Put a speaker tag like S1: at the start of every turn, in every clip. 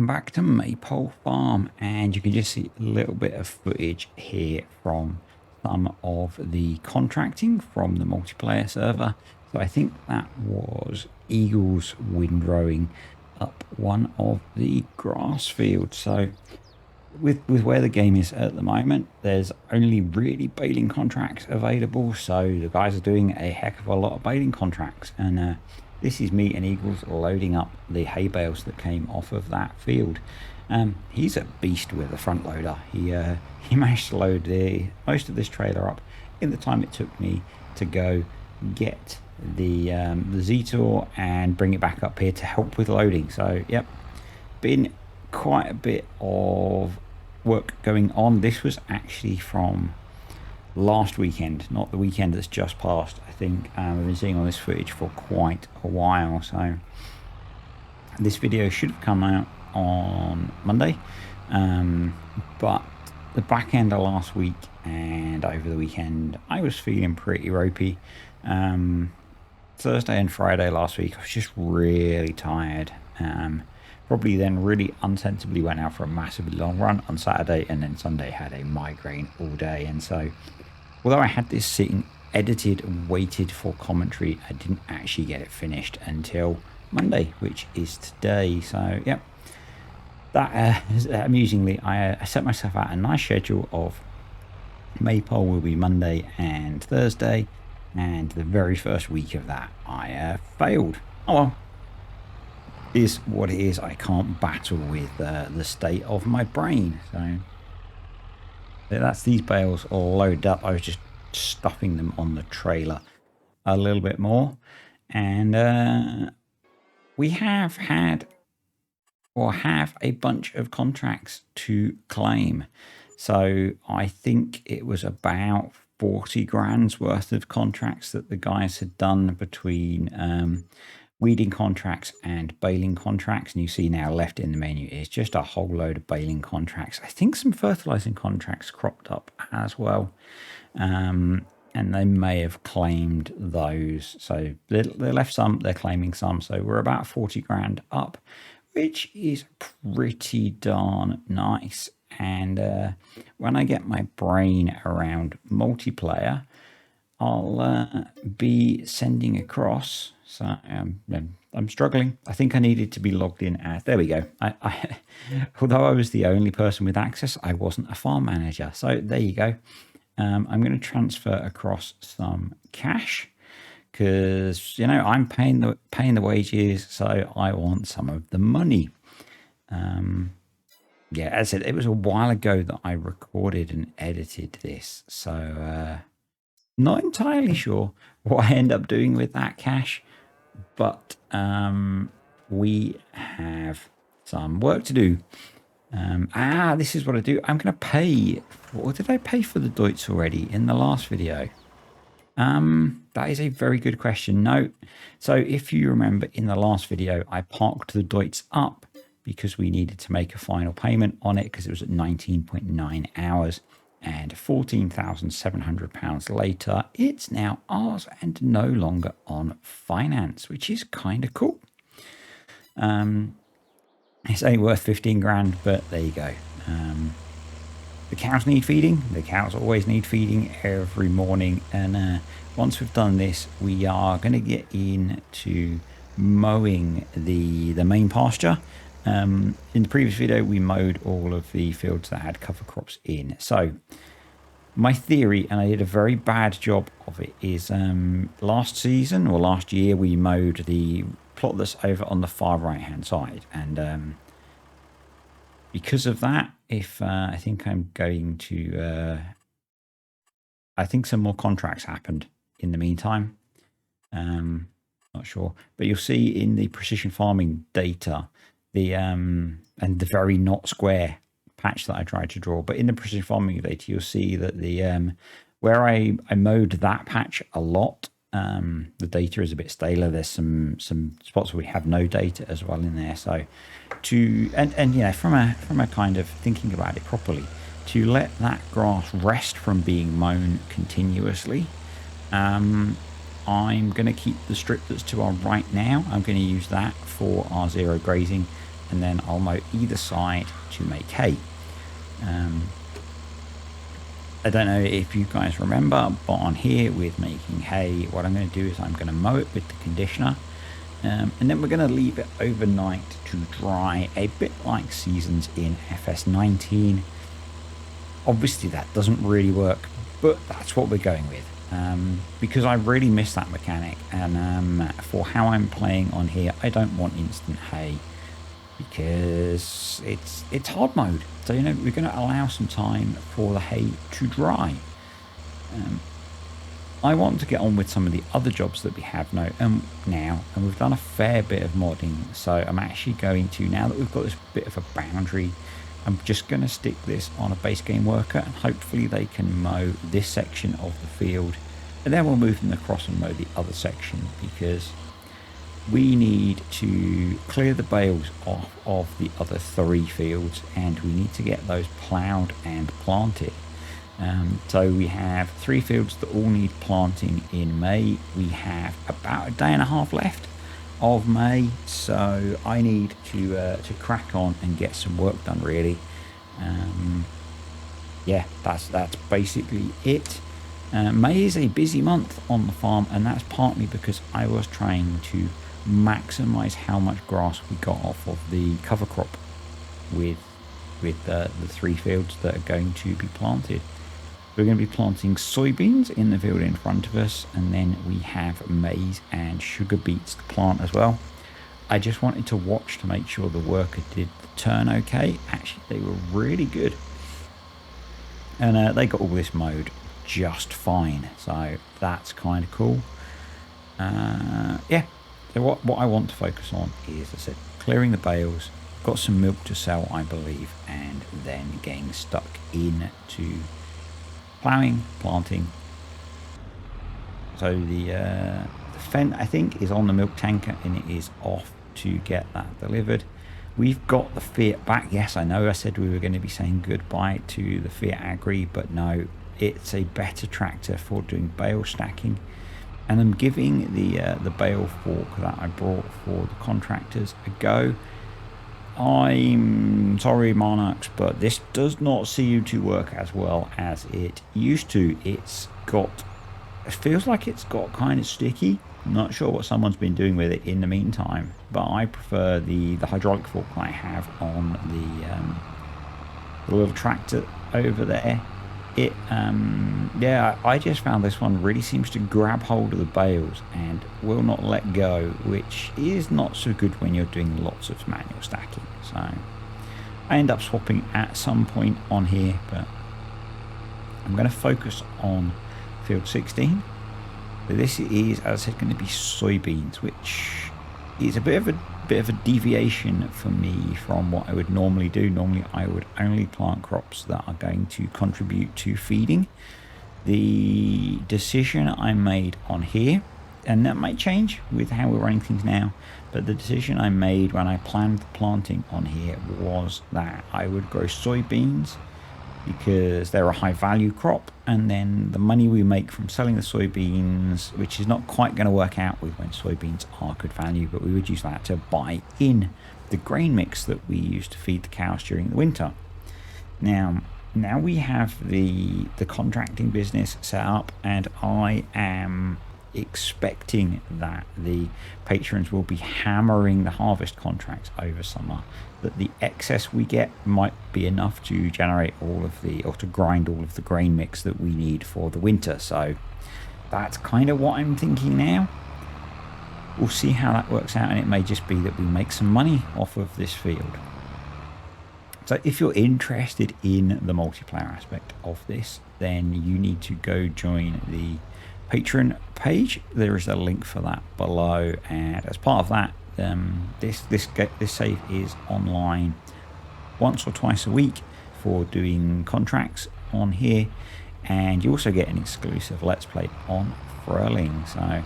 S1: back to Maypole Farm, and you can just see a little bit of footage here from some of the contracting from the multiplayer server. So I think that was Eagles windrowing up one of the grass fields. So with where the game is at the moment, there's only really baling contracts available, so the guys are doing a heck of a lot of baling contracts, and this is me and Eagles loading up the hay bales that came off of that field. He's a beast with a front loader. He managed to load most of this trailer up in the time it took me to go get the Z-Tour and bring it back up here to help with loading. So yep, been quite a bit of work going on. This was actually from last weekend, not the weekend that's just passed. I think I've been seeing all this footage for quite a while, so this video should have come out on Monday, but the back end of last week and over the weekend I was feeling pretty ropey. Thursday and Friday last week I was just really tired. Probably then really unsensibly went out for a massively long run on Saturday, and then Sunday had a migraine all day. And so although I had this sitting edited and waited for commentary, I didn't actually get it finished until Monday, which is today. So yep, that amusingly I set myself out a nice schedule of Maypole will be Monday and Thursday, and the very first week of that I failed. Oh well, is what it is. I can't battle with the state of my brain. So that's these bales all loaded up. I was just stuffing them on the trailer a little bit more, and we have had or have a bunch of contracts to claim. So I think it was about 40 grand's worth of contracts that the guys had done between weeding contracts and baling contracts, and you see now left in the menu is just a whole load of baling contracts. I think some fertilizing contracts cropped up as well, and they may have claimed those. So they left some, they're claiming some, so we're about 40 grand up, which is pretty darn nice. And when I get my brain around multiplayer, I'll be sending across. So I'm struggling. I think I needed to be logged in as, there we go. Although I was the only person with access, I wasn't a farm manager. So there you go. I'm going to transfer across some cash because, you know, I'm paying the wages, so I want some of the money. Yeah, as I said, it was a while ago that I recorded and edited this, so not entirely sure what I end up doing with that cash, but we have some work to do. This is what I do. I'm going to pay. What did I pay for the Deutz already in the last video? That is a very good question. No. So if you remember in the last video, I parked the Deutz up because we needed to make a final payment on it because it was at 19.9 hours. And £14,700 later, it's now ours and no longer on finance, which is kind of cool. It's only worth 15 grand, but there you go. The cows need feeding. The cows always need feeding every morning. And once we've done this, we are going to get into mowing the main pasture. In the previous video, we mowed all of the fields that had cover crops in. So my theory, and I did a very bad job of it, is last season or last year we mowed the plot that's over on the far right hand side, and because of that, if I think I'm going to I think some more contracts happened in the meantime. Not sure, but you'll see in the precision farming data the and the very not square patch that I tried to draw, but in the precision farming data you'll see that the where I mowed that patch a lot, the data is a bit staler. There's some spots where we have no data as well in there. So and you know, from a kind of thinking about it properly, to let that grass rest from being mown continuously, I'm going to keep the strip that's to our right now. I'm going to use that for our zero grazing, and then I'll mow either side to make hay. I don't know if you guys remember, but on here with making hay, what I'm going to do is I'm going to mow it with the conditioner, and then we're going to leave it overnight to dry, a bit like seasons in FS19. Obviously that doesn't really work, but that's what we're going with, because I really miss that mechanic, and for how I'm playing on here, I don't want instant hay because it's hard mode. So, you know, we're going to allow some time for the hay to dry. I want to get on with some of the other jobs that we have now, and we've done a fair bit of modding. So I'm actually going to, now that we've got this bit of a boundary, I'm just going to stick this on a base game worker, and hopefully they can mow this section of the field, and then we'll move them across and mow the other section, because we need to clear the bales off of the other 3 fields, and we need to get those ploughed and planted. So we have 3 fields that all need planting in May. We have about a day and a half left of May, so I need to crack on and get some work done, really. Yeah, that's basically it. May is a busy month on the farm, and that's partly because I was trying to maximize how much grass we got off of the cover crop with the 3 fields that are going to be planted. We're going to be planting soybeans in the field in front of us, and then we have maize and sugar beets to plant as well. I just wanted to watch to make sure the worker did the turn okay. Actually, they were really good, and they got all this mowed just fine, so that's kind of cool. Yeah, so what I want to focus on is, as I said, clearing the bales, got some milk to sell, I believe, and then getting stuck into ploughing, planting. So the Fendt, I think, is on the milk tanker, and it is off to get that delivered. We've got the Fiat back. Yes, I know I said we were going to be saying goodbye to the Fiat Agri, but no, it's a better tractor for doing bale stacking. And I'm giving the bale fork that I brought for the contractors a go. I'm sorry, Monarchs, but this does not seem to work as well as it used to. It feels like it's got kind of sticky. I'm not sure what someone's been doing with it in the meantime, but I prefer the hydraulic fork I have on the little tractor over there. Yeah, I just found this one really seems to grab hold of the bales and will not let go, which is not so good when you're doing lots of manual stacking. So I end up swapping at some point on here, but I'm going to focus on field 16. So this is, as I said, going to be soybeans, which is a bit of a deviation for me from what I would normally do. Normally I would only plant crops that are going to contribute to feeding. The decision I made on here, and that might change with how we're running things now, but the decision I made when I planned the planting on here was that I would grow soybeans because they're a high value crop, and then the money we make from selling the soybeans, which is not quite going to work out with when soybeans are good value, but we would use that to buy in the grain mix that we use to feed the cows during the winter. Now we have the contracting business set up, and I am expecting that the patrons will be hammering the harvest contracts over summer, that the excess we get might be enough to generate or to grind all of the grain mix that we need for the winter. So that's kind of what I'm thinking now. We'll see how that works out, and it may just be that we make some money off of this field. So if you're interested in the multiplayer aspect of this, then you need to go join the Patreon page. There is a link for that below, and as part of that, this save is online once or twice a week for doing contracts on here, and you also get an exclusive Let's Play on Furling. So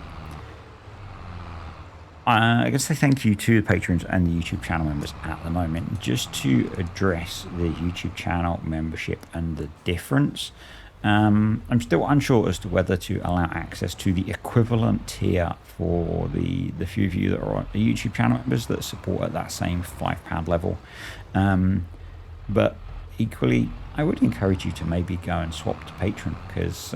S1: I can say thank you to the patrons and the YouTube channel members at the moment. Just to address the YouTube channel membership and the difference, I'm still unsure as to whether to allow access to the equivalent tier for the few of you that are YouTube channel members that support at that same £5 level. But equally, I would encourage you to maybe go and swap to Patreon, because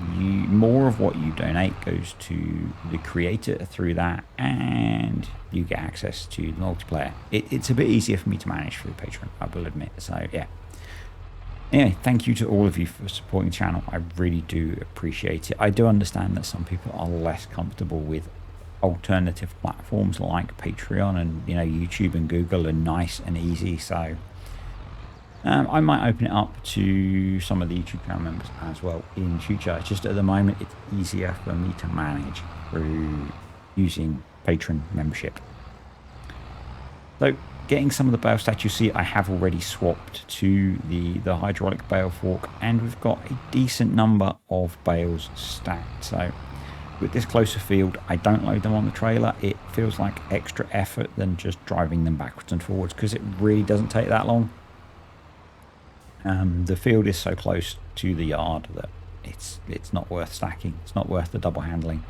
S1: more of what you donate goes to the creator through that, and you get access to the multiplayer. It's a bit easier for me to manage through Patreon, I will admit. So yeah. Anyway, thank you to all of you for supporting the channel. I really do appreciate it. I do understand that some people are less comfortable with alternative platforms like Patreon, and YouTube and Google are nice and easy. So I might open it up to some of the YouTube channel members as well in future. It's just at the moment it's easier for me to manage through using Patreon membership. So getting some of the bale stats, you see I have already swapped to the hydraulic bale fork, and we've got a decent number of bales stacked. So with this closer field, I don't load them on the trailer. It feels like extra effort than just driving them backwards and forwards, because it really doesn't take that long. The field is so close to the yard that it's not worth stacking. It's not worth the double handling.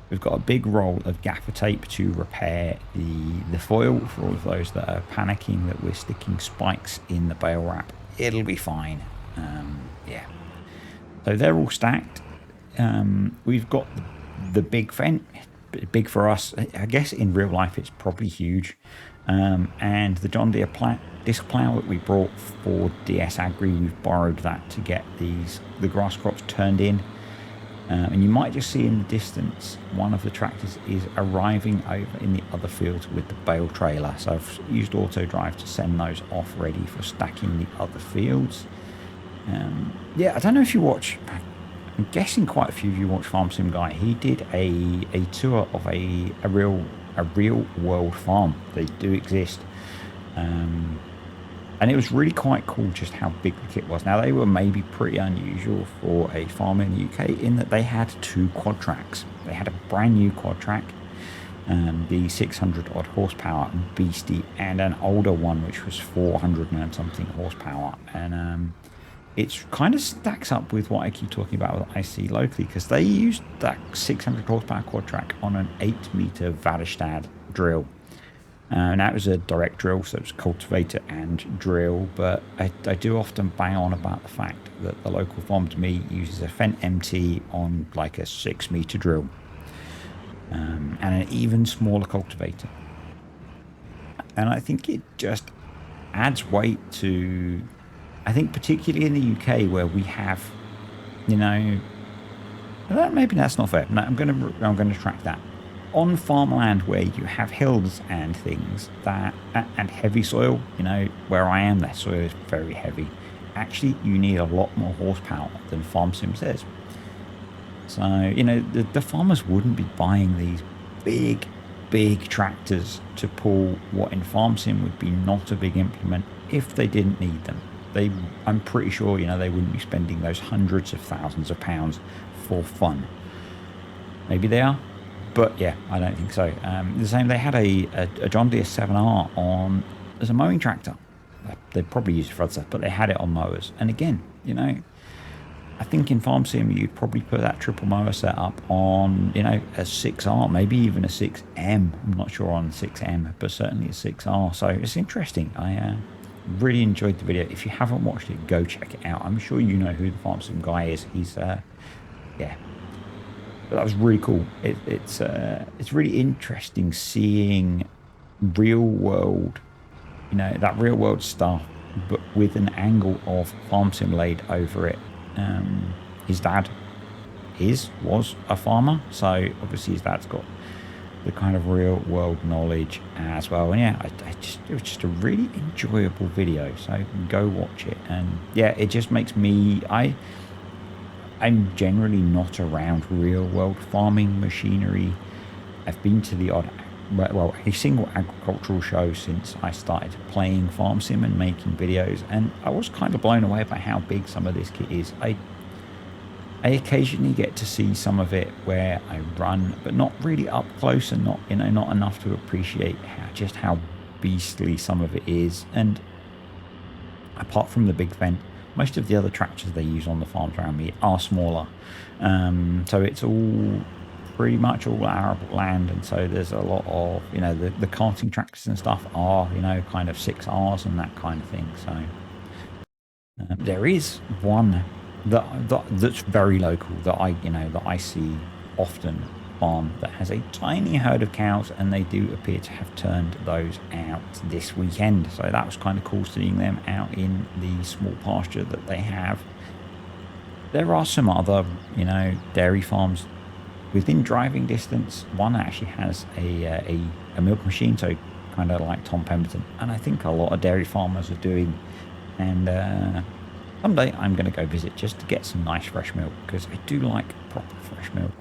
S1: We've got a big roll of gaffer tape to repair the foil for all of those that are panicking that we're sticking spikes in the bale wrap. It'll be fine. Yeah. So they're all stacked. We've got the big vent. Big for us. I guess in real life it's probably huge. And the John Deere disc plow that we brought for DS Agri, we've borrowed that to get the grass crops turned in. And you might just see in the distance one of the tractors is arriving over in the other fields with the bale trailer. So I've used auto drive to send those off ready for stacking the other fields. Yeah, I don't know if you watch, I'm guessing quite a few of you watch Farm Sim Guy. He did a tour of a real world farm. They do exist. And it was really quite cool just how big the kit was. Now, they were maybe pretty unusual for a farm in the UK in that they had 2 quad tracks. They had a brand new quad track, the 600 odd horsepower beastie, and an older one which was 400 and something horsepower. And it kind of stacks up with what I keep talking about what I see locally, because they used that 600 horsepower quad track on an 8-meter Vadestad drill. Now it was a direct drill, so it was cultivator and drill, but I do often bang on about the fact that the local farm to me uses a Fendt MT on like a 6-meter drill, and an even smaller cultivator. And I think it just adds weight to, I think particularly in the UK where we have, maybe that's not fair. No, I'm going to retract that. On farmland where you have hills and things and heavy soil, where I am, that soil is very heavy. Actually, you need a lot more horsepower than Farm Sim says. So, the farmers wouldn't be buying these big tractors to pull what in Farm Sim would be not a big implement if they didn't need them. I'm pretty sure, they wouldn't be spending those hundreds of thousands of pounds for fun. Maybe they are. But yeah, I don't think so. The same, they had a John Deere 7R on as a mowing tractor. They probably used it for other stuff, but they had it on mowers. And again, I think in Farm Sim you'd probably put that triple mower setup on, a 6R, maybe even a 6M. I'm not sure on 6M, but certainly a 6R. So it's interesting. I really enjoyed the video. If you haven't watched it, go check it out. I'm sure you know who the Farm Sim guy is. He's yeah. But that was really cool. It's really interesting seeing real world, that real world stuff, but with an angle of Farm Sim laid over it. His dad was a farmer, so obviously his dad's got the kind of real world knowledge as well. And yeah, it was just a really enjoyable video. So go watch it. And yeah, it just makes me I'm generally not around real-world farming machinery. I've been to the odd, a single agricultural show since I started playing Farm Sim and making videos, and I was kind of blown away by how big some of this kit is. I occasionally get to see some of it where I run, but not really up close, and not enough to appreciate how beastly some of it is. And apart from the big vent, most of the other tractors they use on the farms around me are smaller. So it's all pretty much all arable land, and so there's a lot of, you know, the carting tractors and stuff are, you know, kind of 6Rs and that kind of thing. So there is one that's very local that I see often, farm that has a tiny herd of cows, and they do appear to have turned those out this weekend. So that was kind of cool, seeing them out in the small pasture that they have. There are some other, you know, dairy farms within driving distance. One actually has a milk machine, so kind of like Tom Pemberton, and I think a lot of dairy farmers are doing. And someday I'm going to go visit just to get some nice fresh milk, because I do like proper fresh milk.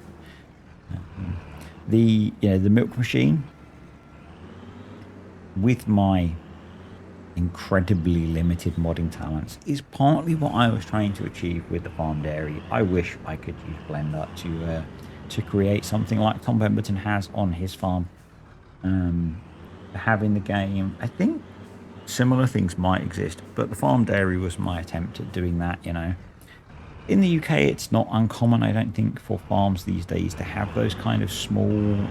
S1: The milk machine, with my incredibly limited modding talents, is partly what I was trying to achieve with the farm dairy. I wish I could use Blender to create something like Tom Pemberton has on his farm. Having the game, I think similar things might exist, but the farm dairy was my attempt at doing that, you know. In the UK, it's not uncommon, I don't think, for farms these days to have those kind of small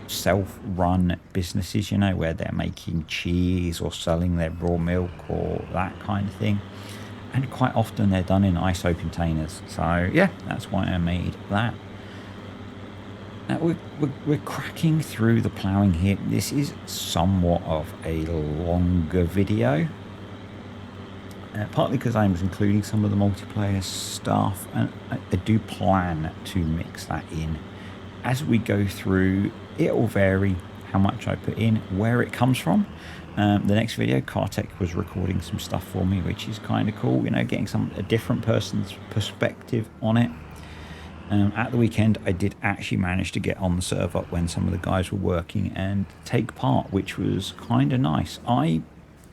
S1: self-run businesses, you know, where they're making cheese or selling their raw milk or that kind of thing. And quite often they're done in ISO containers. So yeah, that's why I made that. Now we're cracking through the ploughing here. This is somewhat of a longer video. Partly because I was including some of the multiplayer stuff, and I do plan to mix that in as we go through. It will vary how much I put in, where it comes from. The next video, Cartech was recording some stuff for me, which is kind of cool, you know, getting a different person's perspective on it. At the weekend, I did actually manage to get on the server when some of the guys were working and take part, which was kind of nice.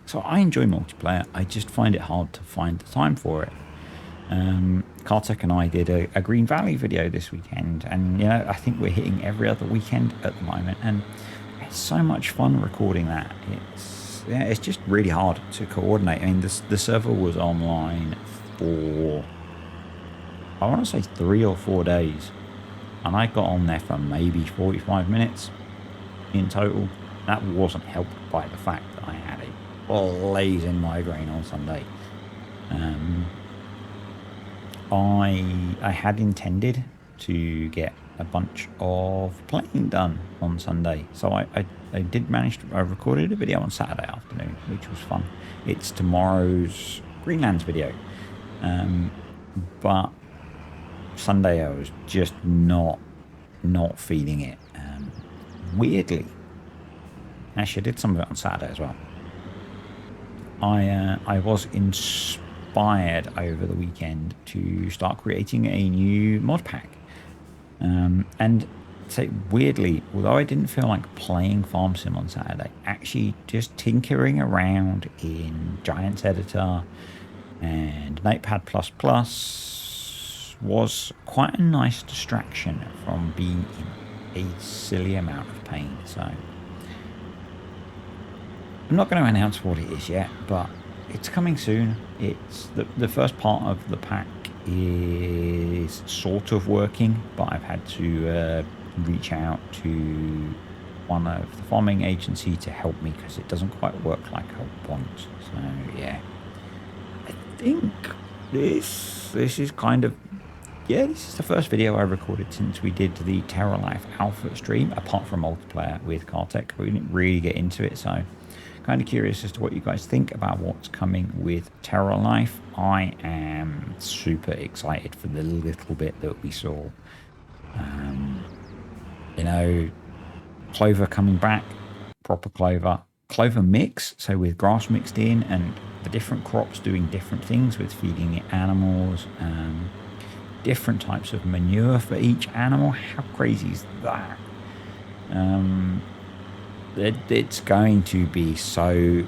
S1: So I enjoy multiplayer. I just find it hard to find the time for it. Cartech and I did a Green Valley video this weekend, and you know, I think we're hitting every other weekend at the moment, and it's so much fun recording that. It's just really hard to coordinate. I mean, the server was online for, I want to say 3 or 4 days, and I got on there for maybe 45 minutes in total. That wasn't helped by the fact that I had a blazing migraine on Sunday. I had intended to get a bunch of playing done on Sunday, so I did manage to. I recorded a video on Saturday afternoon, which was fun. It's tomorrow's Greenlands video, but Sunday I was just not feeling it. Weirdly, actually I did some of it on Saturday as well. I was inspired over the weekend to start creating a new mod pack. And so weirdly, although I didn't feel like playing Farm Sim on Saturday, actually just tinkering around in Giants Editor and Notepad++ was quite a nice distraction from being in a silly amount of pain. So I'm not going to announce what it is yet, but it's coming soon. It's the first part of the pack is sort of working, but I've had to reach out to one of the farming agency to help me because it doesn't quite work like I want. So yeah, I think this is kind of, yeah, this is the first video I recorded since we did the Terra Life Alpha stream, apart from multiplayer with Cartech. We didn't really get into it, so kind of curious as to what you guys think about what's coming with Terra Life. I am super excited for the little bit that we saw. You know, Clover coming back, proper Clover mix, so with grass mixed in and the different crops doing different things with feeding the animals, different types of manure for each animal. How crazy is that? It's going to be so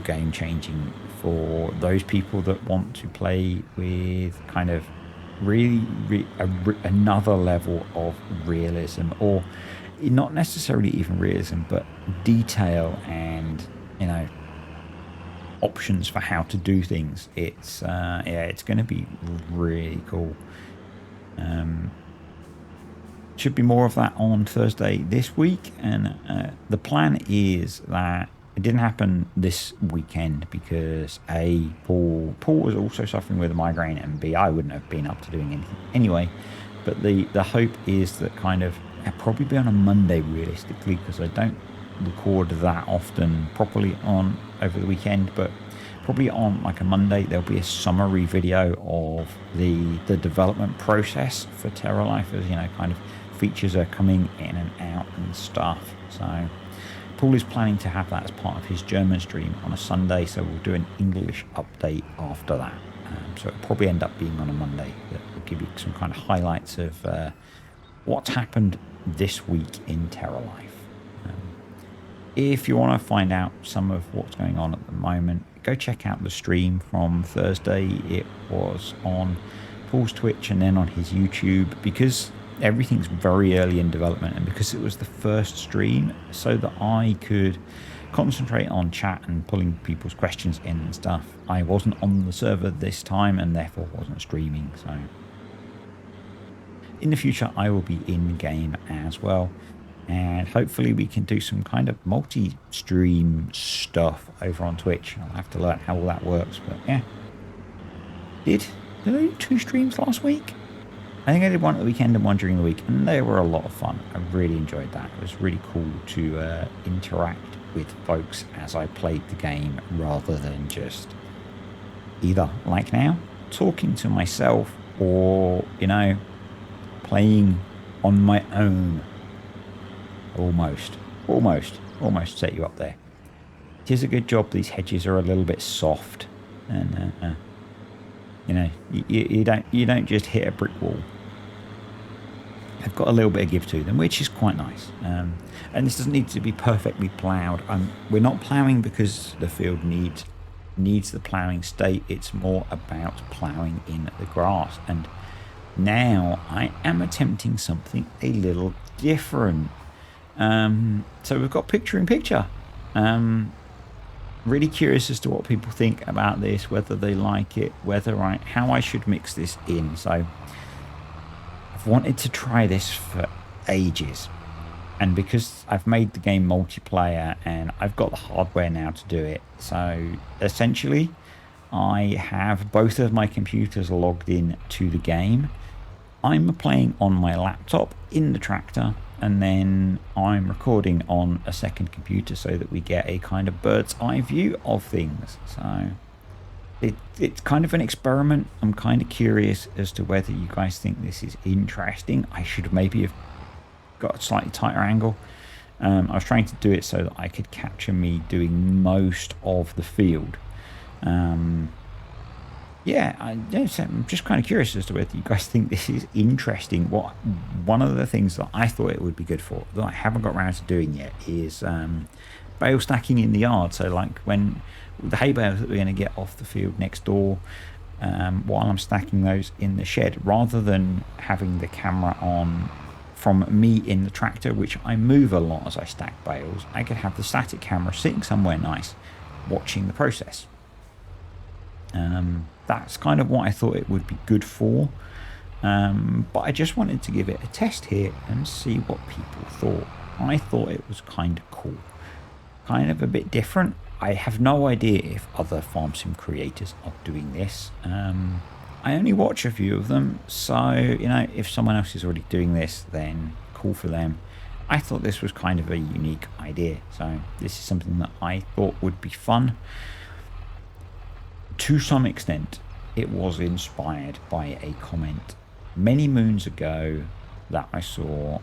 S1: game changing for those people that want to play with kind of really another level of realism, or not necessarily even realism, but detail and, you know, options for how to do things. It's yeah, it's going to be really cool. Should be more of that on Thursday this week, and the plan is that it didn't happen this weekend because Paul was also suffering with a migraine, and B, I wouldn't have been up to doing anything anyway. But the hope is that kind of it'll probably be on a Monday realistically, because I don't record that often properly on over the weekend, but probably on like a Monday there'll be a summary video of the development process for Terra Life, as you know, kind of features are coming in and out and stuff. So Paul is planning to have that as part of his German stream on a Sunday, so we'll do an English update after that. So it'll probably end up being on a Monday. That will give you some kind of highlights of what's happened this week in Terra Life. If you want to find out some of what's going on at the moment, go check out the stream from Thursday. It was on Paul's Twitch and then on his YouTube, because everything's very early in development, and because it was the first stream, so that I could concentrate on chat and pulling people's questions in and stuff. I wasn't on the server this time and therefore wasn't streaming. So in the future I will be in game as well, and hopefully we can do some kind of multi-stream stuff over on Twitch. I'll have to learn how all that works, but yeah. Did I do 2 streams last week? I think I did one at the weekend and one during the week, and they were a lot of fun. I really enjoyed that. It was really cool to interact with folks as I played the game, rather than just either, like now, talking to myself, or, you know, playing on my own. Almost set you up there. It is a good job these hedges are a little bit soft, and you know, you don't just hit a brick wall. They've got a little bit of give to them, which is quite nice. And this doesn't need to be perfectly ploughed. We're not ploughing because the field needs the ploughing state. It's more about ploughing in the grass. And now I am attempting something a little different. So we've got picture in picture. Really curious as to what people think about this, whether they like it, how I should mix this in. So I've wanted to try this for ages, and because I've made the game multiplayer and I've got the hardware now to do it, so essentially I have both of my computers logged in to the game. I'm playing on my laptop in the tractor, and then I'm recording on a second computer so that we get a kind of bird's eye view of things. So it's kind of an experiment. I'm kind of curious as to whether you guys think this is interesting. I should maybe have got a slightly tighter angle. I was trying to do it so that I could capture me doing most of the field. Yeah, I'm just kind of curious as to whether you guys think this is interesting. One of the things that I thought it would be good for, that I haven't got around to doing yet, is bale stacking in the yard. So like when the hay bales that we're going to get off the field next door, while I'm stacking those in the shed, rather than having the camera on from me in the tractor, which I move a lot as I stack bales, I could have the static camera sitting somewhere nice watching the process. That's kind of what I thought it would be good for, but I just wanted to give it a test here and see what people thought. I thought it was kind of cool, kind of a bit different. I have no idea if other farm sim creators are doing this. I only watch a few of them, so you know, if someone else is already doing this, then cool for them. I thought this was kind of a unique idea, so this is something that I thought would be fun. To some extent, it was inspired by a comment many moons ago that I saw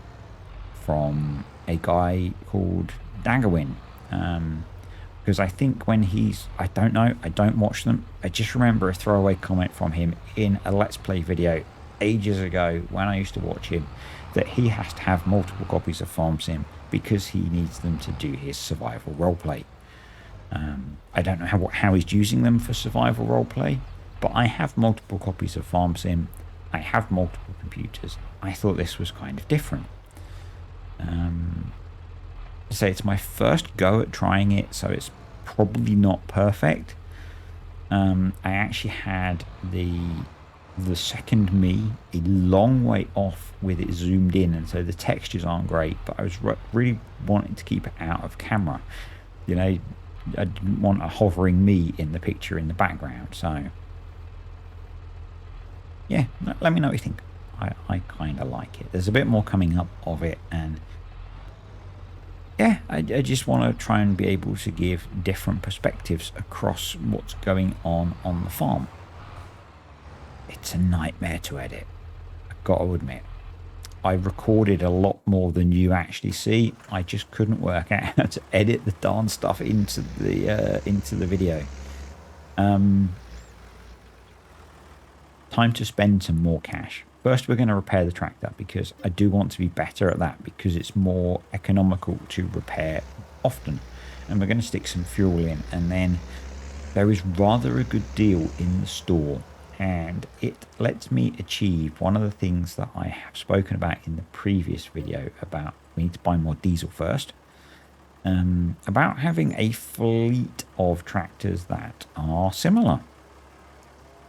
S1: from a guy called Daggerwin. Because I think when I don't know, I don't watch them. I just remember a throwaway comment from him in a Let's Play video ages ago when I used to watch him, that he has to have multiple copies of Farm Sim because he needs them to do his survival roleplay. I don't know how he's using them for survival roleplay, but I have multiple copies of Farm Sim. I have multiple computers. I thought this was kind of different. So it's my first go at trying it, so it's probably not perfect. I actually had the second me a long way off with it zoomed in, and so the textures aren't great, but I was really wanting to keep it out of camera. You know, I didn't want a hovering me in the picture in the background. So yeah, let me know what you think. I kind of like it. There's a bit more coming up of it, and yeah, I just want to try and be able to give different perspectives across what's going on the farm. It's a nightmare to edit, I've got to admit. I recorded a lot more than you actually see. I just couldn't work out how to edit the darn stuff into the video. Time to spend some more cash. First, we're going to repair the tractor because I do want to be better at that because it's more economical to repair often. And we're going to stick some fuel in, and then there is rather a good deal in the store, and it lets me achieve one of the things that I have spoken about in the previous video about we need to buy more diesel first. About having a fleet of tractors that are similar.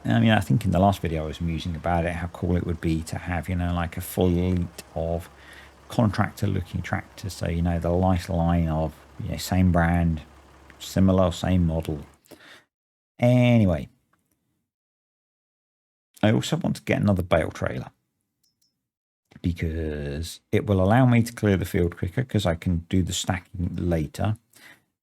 S1: I mean, I think in the last video I was musing about it, how cool it would be to have, you know, like a fleet of contractor-looking tractors. So, you know, the nice line of, you know, same brand, similar, same model. Anyway, I also want to get another bale trailer because it will allow me to clear the field quicker because I can do the stacking later.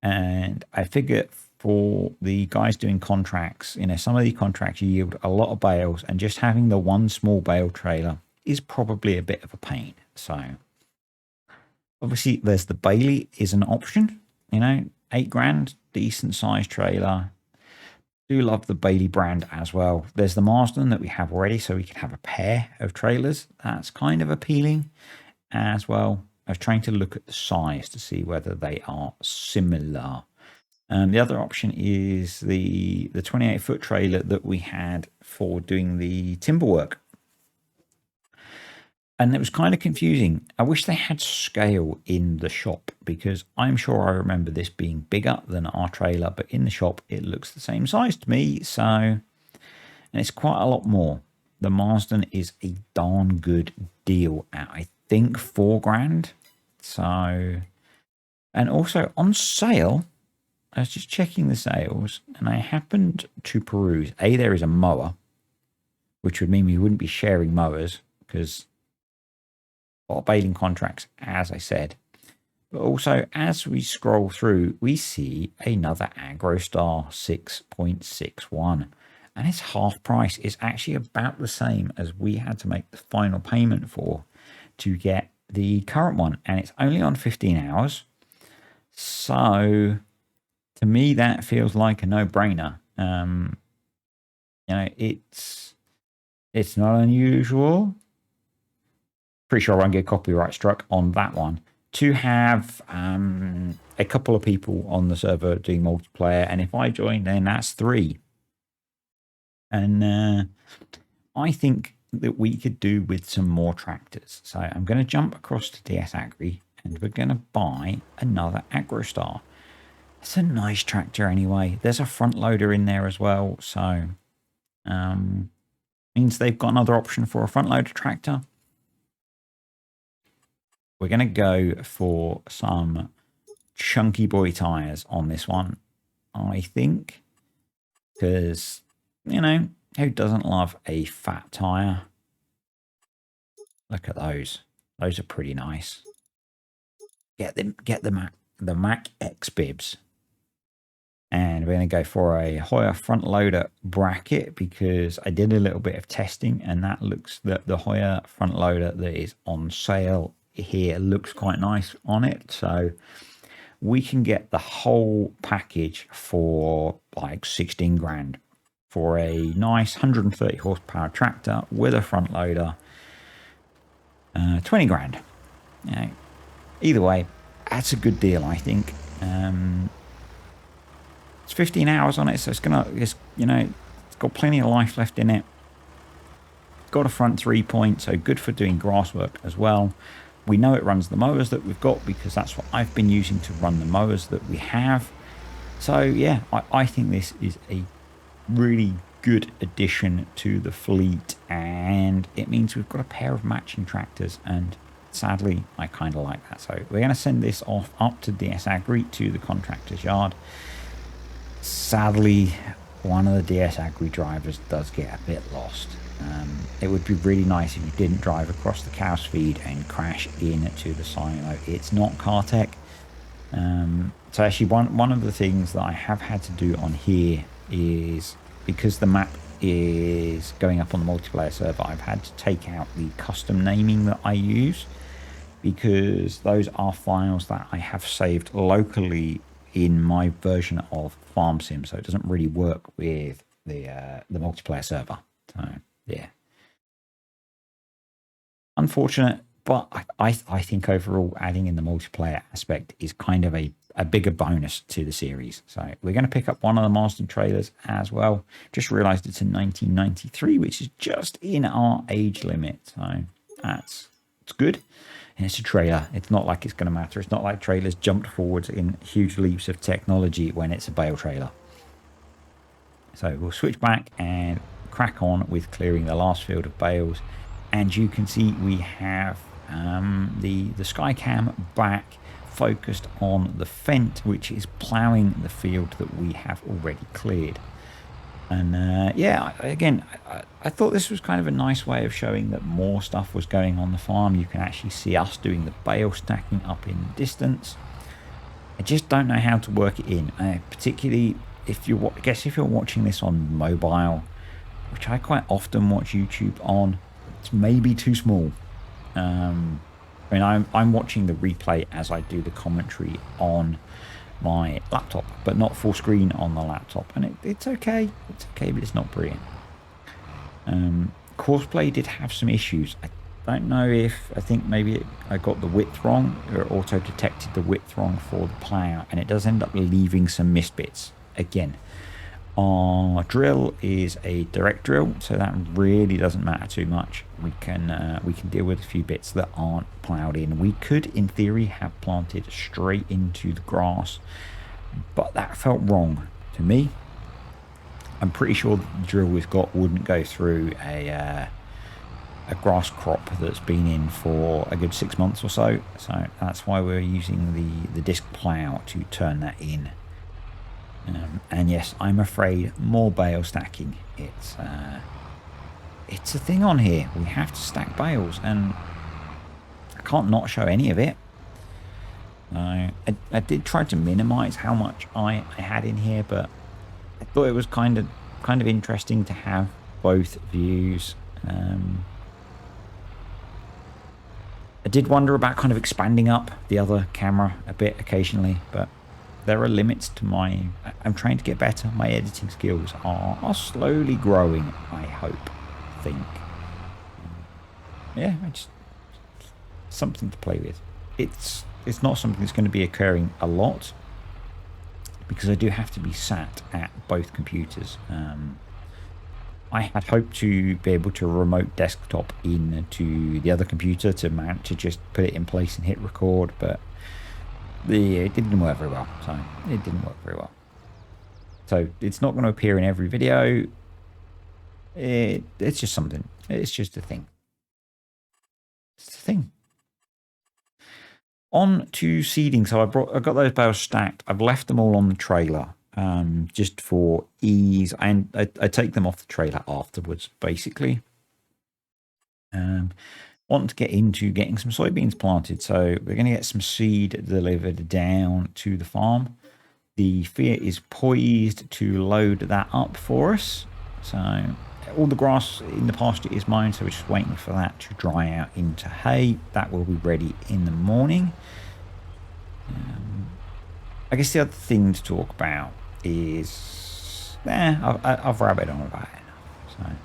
S1: And I figure for the guys doing contracts, you know, some of the contracts yield a lot of bales, and just having the one small bale trailer is probably a bit of a pain. So obviously there's the Bailey is an option, you know, £8 decent size trailer. Do love the Bailey brand as well. There's the Marsden that we have already, so we can have a pair of trailers. That's kind of appealing as well. I was trying to look at the size to see whether they are similar. The other option is the 28-foot trailer that we had for doing the timber work. And it was kind of confusing. I wish they had scale in the shop, because I'm sure I remember this being bigger than our trailer, but in the shop it looks the same size to me. So, and it's quite a lot more. The Marsden is a darn good deal at, I think, £4. So, and also on sale, I was just checking the sales, and I happened to peruse. There is a mower, which would mean we wouldn't be sharing mowers because a lot of baling contracts, as I said. But also, as we scroll through, we see another AgroStar 6.61, and it's half price. It's actually about the same as we had to make the final payment for to get the current one, and it's only on 15 hours. So to me, that feels like a no-brainer. You know, it's not unusual. Pretty sure I won't get copyright struck on that one. To have a couple of people on the server doing multiplayer, and if I join, then that's 3. And I think that we could do with some more tractors. So I'm going to jump across to DS Agri, and we're going to buy another AgroStar. It's a nice tractor anyway. There's a front loader in there as well, so means they've got another option for a front loader tractor. We're going to go for some chunky boy tires on this one, I think, because, you know, who doesn't love a fat tire? Look at those. Those are pretty nice. Get the Mac X bibs. And we're going to go for a Hoyer front loader bracket because I did a little bit of testing, and that looks, the Hoyer front loader that is on sale here looks quite nice on it. So we can get the whole package for like 16 grand for a nice 130 horsepower tractor with a front loader. 20 grand. You know, either way, that's a good deal, I think. It's 15 hours on it, so it's got plenty of life left in it. It's got a front 3-point, so good for doing grass work as well. We know it runs the mowers that we've got because that's what I've been using to run the mowers that we have. So yeah, I think this is a really good addition to the fleet, and it means we've got a pair of matching tractors, and sadly I kind of like that. So we're going to send this off up to DS Agri to the contractor's yard. Sadly, one of the DS Agri drivers does get a bit lost. It would be really nice if you didn't drive across the cow's feed and crash into the silo. It's not Cartech. So actually one of the things that I have had to do on here is, because the map is going up on the multiplayer server, I've had to take out the custom naming that I use, because those are files that I have saved locally in my version of Farm Sim, so it doesn't really work with the multiplayer server. So yeah, unfortunate, but I think overall adding in the multiplayer aspect is kind of a bigger bonus to the series. So we're going to pick up one of the Marsden trailers as well. Just realized it's in 1993, which is just in our age limit, so it's good. And it's a trailer. It's not like it's going to matter. It's not like trailers jumped forwards in huge leaps of technology when it's a Bale trailer. So we'll switch back and crack on with clearing the last field of bales. And you can see we have the Skycam back, focused on the Fent, which is ploughing the field that we have already cleared. And yeah, again, I thought this was kind of a nice way of showing that more stuff was going on the farm. You can actually see us doing the bale stacking up in the distance. I just don't know how to work it in, particularly if you're, I guess if you're watching this on mobile, which I quite often watch YouTube on, it's maybe too small. I mean, I'm watching the replay as I do the commentary on my laptop, but not full screen on the laptop, and it's okay, but it's not brilliant. Courseplay did have some issues. I don't know if, I think maybe I got the width wrong, or auto detected the width wrong for the plow, and it does end up leaving some missed bits. Again, our drill is a direct drill, so that really doesn't matter too much. We can deal with a few bits that aren't ploughed in. We could, in theory, have planted straight into the grass, but that felt wrong to me. I'm pretty sure the drill we've got wouldn't go through a grass crop that's been in for a good 6 months or so. So that's why we're using the disc plough to turn that in. And yes, I'm afraid more bale stacking. It's a thing on here. We have to stack bales, and I can't not show any of it. I did try to minimize how much I had in here, but I thought it was kind of interesting to have both views. I did wonder about kind of expanding up the other camera a bit occasionally, but there are limits to I'm trying to get better. My editing skills are slowly growing, I think. Yeah, just something to play with. It's not something that's going to be occurring a lot, because I do have to be sat at both computers. I had hoped to be able to remote desktop into the other computer to just put it in place and hit record, but it didn't work very well. So it's not going to appear in every video. It's just something. It's just a thing. It's a thing. On to seeding. So I got those bales stacked. I've left them all on the trailer, just for ease, and I take them off the trailer afterwards, basically. Want to get into getting some soybeans planted, so we're going to get some seed delivered down to the farm. The Fiat is poised to load that up for us. So all the grass in the pasture is mine, so we're just waiting for that to dry out into hay. That will be ready in the morning. I guess the other thing to talk about is I've rabbited on about it enough.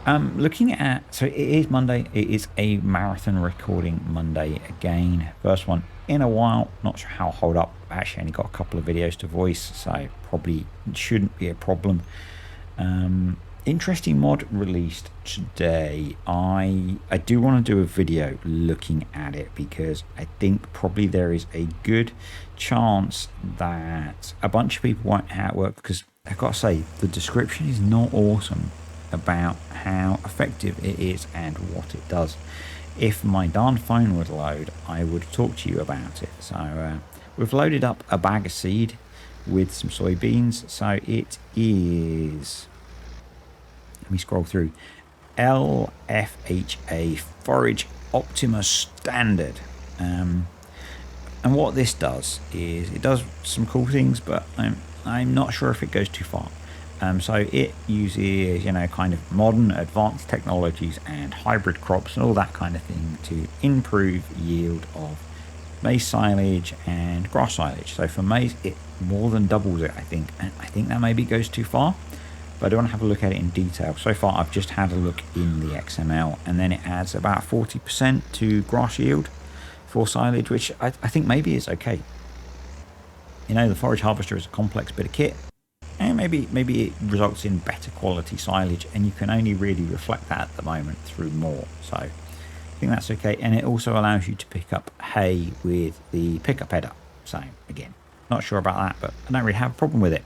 S1: So looking at, so it is Monday. It is a marathon recording Monday again. First one in a while. Not sure how I'll hold up. I actually only got a couple of videos to voice, so probably shouldn't be a problem. Interesting mod released today. I do want to do a video looking at it, because I think probably there is a good chance that a bunch of people won't know how it works, because I've got to say, the description is not awesome about how effective it is and what it does. If my darn phone would load, I would talk to you about it. So we've loaded up a bag of seed with some soybeans. So it is, let me scroll through, LFHA Forage Optimus Standard. And what this does is it does some cool things, but I'm not sure if it goes too far. So it uses, kind of modern advanced technologies and hybrid crops and all that kind of thing to improve yield of maize silage and grass silage. So for maize, it more than doubles it, I think. And I think that maybe goes too far, but I don't want to have a look at it in detail. So far, I've just had a look in the XML, and then it adds about 40% to grass yield for silage, which I think maybe is okay. The forage harvester is a complex bit of kit, and maybe it results in better quality silage, and you can only really reflect that at the moment through more. So I think that's okay, and it also allows you to pick up hay with the pickup header. So again, not sure about that, but I don't really have a problem with it.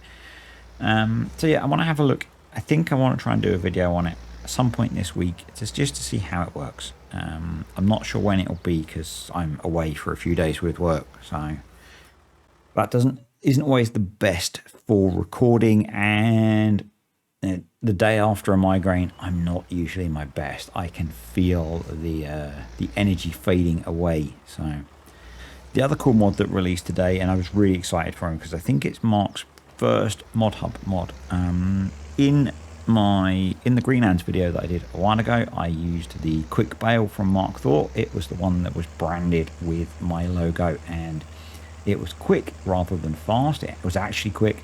S1: So yeah, I want to have a look. I think I want to try and do a video on it at some point this week, just to see how it works. I'm not sure when it'll be because I'm away for a few days with work, so that isn't always the best for recording, and the day after a migraine, I'm not usually my best. I can feel the energy fading away. So the other cool mod that released today, and I was really excited for him because I think it's Mark's first Mod Hub mod. In the Greenlands video that I did a while ago, I used the quick bale from Mark Thor. It was the one that was branded with my logo, and it was quick rather than fast. It was actually quick,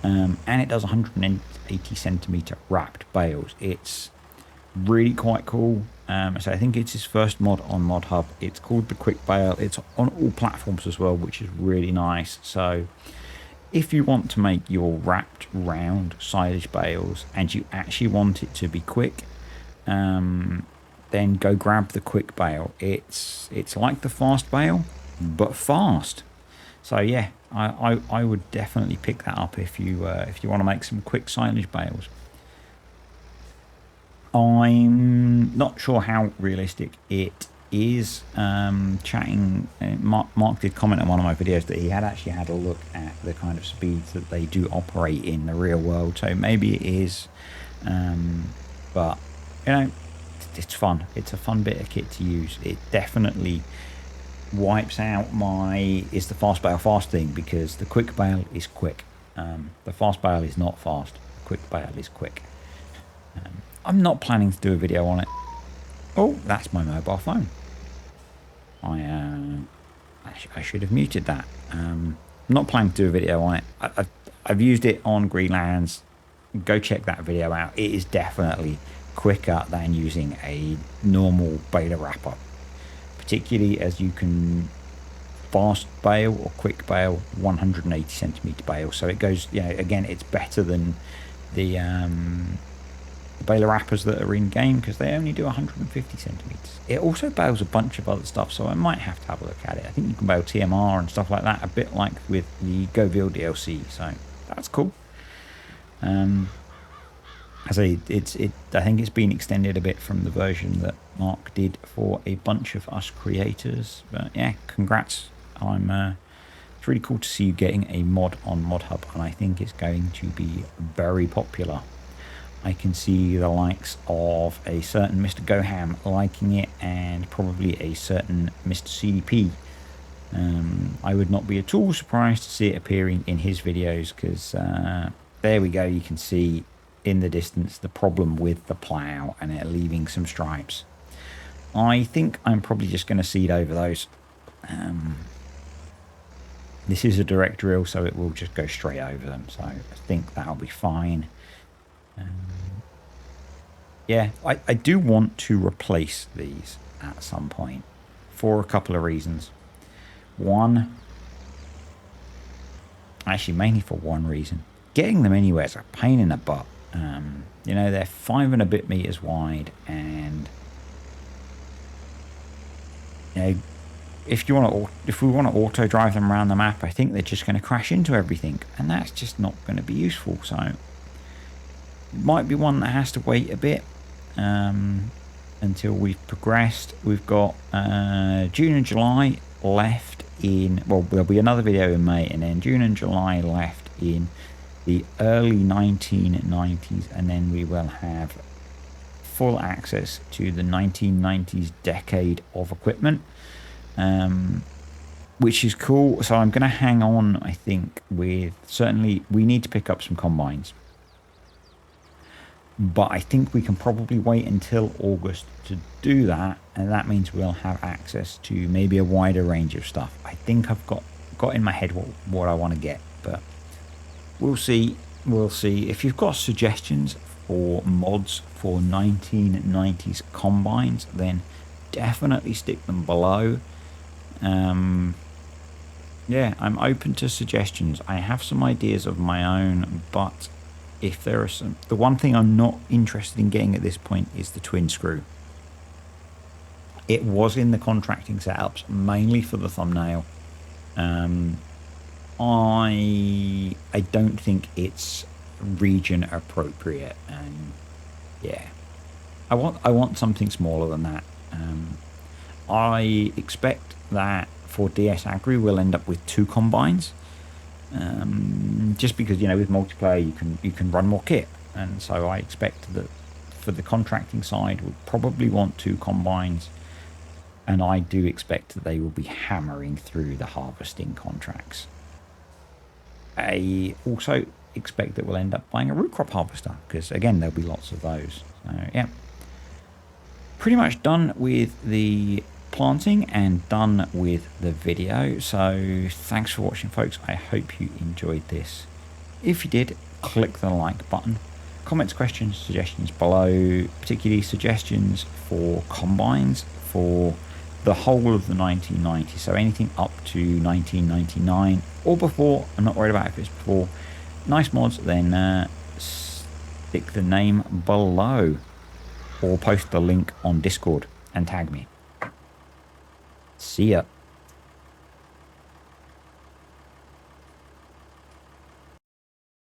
S1: and it does 180 centimeter wrapped bales. It's really quite cool. So I think it's his first mod on Mod Hub. It's called the quick bale. It's on all platforms as well, which is really nice. So if you want to make your wrapped round silage bales and you actually want it to be quick, then go grab the quick bale. It's like the fast bale, but fast. So yeah, I would definitely pick that up if you want to make some quick silage bales. I'm not sure how realistic it is. Mark did comment on one of my videos that he had actually had a look at the kind of speeds that they do operate in the real world, so maybe it is, but it's fun. It's a fun bit of kit to use. It definitely wipes out is the fast bale fast thing, because the quick bale is quick. The fast bale is not fast. The quick bale is quick. I'm not planning to do a video on it. Oh, that's my mobile phone. I should have muted that. I'm not planning to do a video on it. I've used it on Greenlands. Go check that video out. It is definitely quicker than using a normal bale wrapper, particularly as you can fast bale or quick bale 180 centimeter bale. So it goes, again, it's better than the baler wrappers that are in game, because they only do 150 centimeters. It also bales a bunch of other stuff, so I might have to have a look at it. I think you can bale TMR and stuff like that, a bit like with the GoVille DLC, so that's cool. I say I think it's been extended a bit from the version that Mark did for a bunch of us creators, but yeah, congrats. It's really cool to see you getting a mod on Mod Hub, and I think it's going to be very popular. I can see the likes of a certain Mr. Goham liking it, and probably a certain Mr. CDP. I would not be at all surprised to see it appearing in his videos, because there we go, you can see in the distance the problem with the plough and it leaving some stripes. I think I'm probably just going to seed over those. This is a direct drill, so it will just go straight over them, so I think that'll be fine. Yeah, I do want to replace these at some point for a couple of reasons. One, actually mainly for one reason. Getting them anywhere is a pain in the butt. They're 5 and a bit meters wide, and if we want to auto drive them around the map, I think they're just going to crash into everything, and that's just not going to be useful. So it might be one that has to wait a bit until we've progressed. We've got June and July left in, well, there'll be another video in May, and then June and July left in the early 1990s, and then we will have full access to the 1990s decade of equipment, which is cool. So I'm going to hang on, I think, with, certainly we need to pick up some combines, but I think we can probably wait until August to do that, and that means we'll have access to maybe a wider range of stuff. I think I've got in my head what I want to get, but we'll see. If you've got suggestions for mods for 1990s combines, then definitely stick them below. Yeah, I'm open to suggestions. I have some ideas of my own, but if there are some, the one thing I'm not interested in getting at this point is the twin screw. It was in the contracting setups mainly for the thumbnail. I don't think it's region appropriate, and yeah, I want something smaller than that. I expect that for DS Agri we'll end up with 2 combines, just because, you know, with multiplayer you can run more kit, and so I expect that for the contracting side we'll probably want 2 combines, and I do expect that they will be hammering through the harvesting contracts. I also expect that we'll end up buying a root crop harvester, because again there'll be lots of those. So yeah, pretty much done with the planting and done with the video. So thanks for watching, folks. I hope you enjoyed this. If you did, click the like button. Comments, questions, suggestions below, particularly suggestions for combines for the whole of the 1990s, so anything up to 1999 or before. I'm not worried about if it's before. Nice mods, then stick the name below or post the link on Discord and tag me. See ya.